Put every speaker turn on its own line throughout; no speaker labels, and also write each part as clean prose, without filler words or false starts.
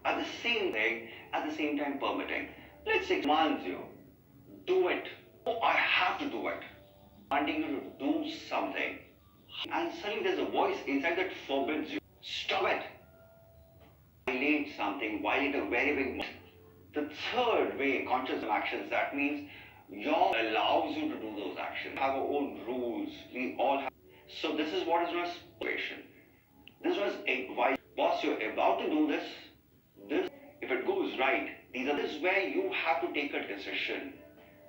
At the same thing, at the same time permitting. Let's say it commands you, do it. Oh, I have to do it. Wanting you to do something. And suddenly there's a voice inside that forbids you. Stop it. Violate something, violate a very big. The third way, conscious actions, that means your allows you to do those actions. We have our own rules. We all have. So this is what is known as motivation. This was advice. Boss, you're about to do this. This, if it goes right, this is where you have to take a decision.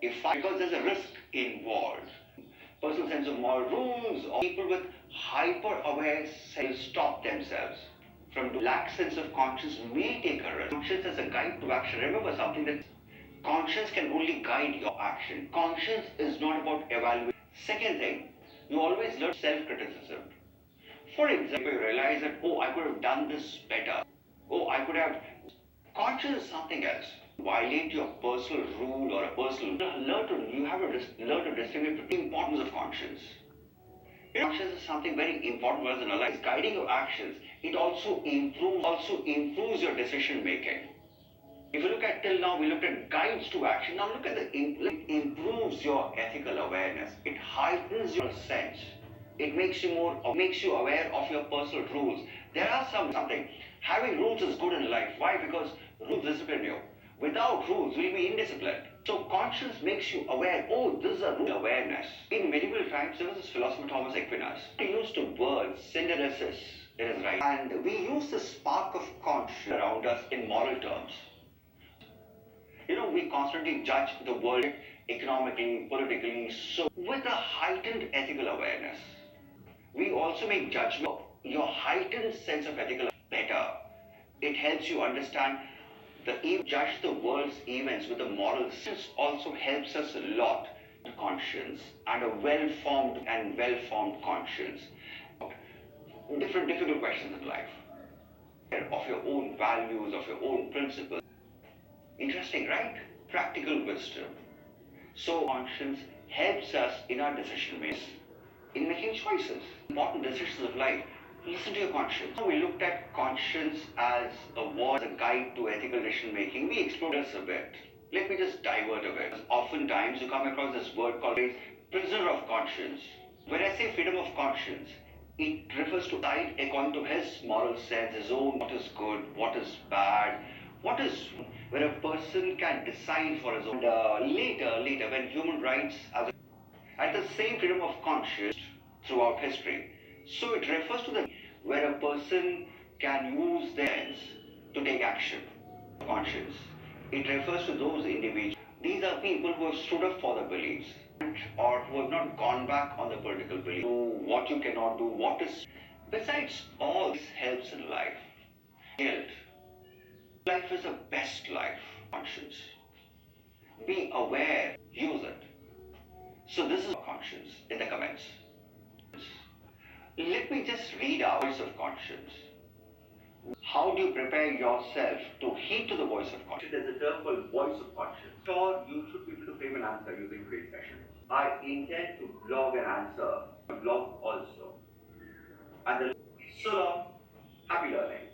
Because there's a risk involved. Personal sense of moral rules, or people with hyper-aware self stop themselves from lack sense of conscience may take a risk. Conscience as a guide to action. Remember something that conscience can only guide your action. Conscience is not about evaluation. Second thing, you always learn self-criticism. For example, you realize that, oh, I could have done this better. Oh, I could have. Conscience is something else. Violate your personal rule or a personal. You have to learn to distinguish between the importance of conscience. Conscience is something very important for us in our lives. Guiding your actions. It also improves your decision making. If you look at till now, we looked at guides to action. Now look at it improves your ethical awareness. It heightens your sense. It makes you aware of your personal rules. There are something. Having rules is good in life. Why? Because rules discipline you. Without rules, you'll be indisciplined. So conscience makes you aware. Oh, this is a rule. Awareness. In medieval times, there was this philosopher Thomas Aquinas. He used to words, synderesis. It is right. And we use the spark of conscience around us in moral terms. We constantly judge the world economically, politically, so with a heightened ethical awareness. We also make judgment. Your heightened sense of ethical better. It helps you understand judge the world's events with a moral sense. Also helps us a lot. Conscience and a well-formed conscience. Different difficult questions in life. Of your own values, of your own principles. Interesting, right? Practical wisdom. So conscience helps us in our decision making, in making choices, important decisions of life. Listen to your conscience. Now we looked at conscience as a guide to ethical decision making. We explored this a bit. Let me just divert a bit. Oftentimes you come across this word called prisoner of conscience. When I say freedom of conscience, it refers to decide according to his moral sense, his own what is good, what is bad, what is where a person can decide for his own. Later, when human rights at the same freedom of conscience throughout history. So it refers to the where a person can use their hands to take action. Conscience. It refers to those individuals. These are people who have stood up for their beliefs or who have not gone back on the political beliefs. Do what you cannot do, what is. Besides all this helps in life. Guilt. Life is the best life. Conscience. Be aware, use it. So this is conscience in the comments. Let me just read out voice of conscience. How do you prepare yourself to heed to the voice of conscience? There's a term called voice of conscience. Sure, you should be able to frame an answer using create session. I intend to blog an answer, blog also. And so long, happy learning.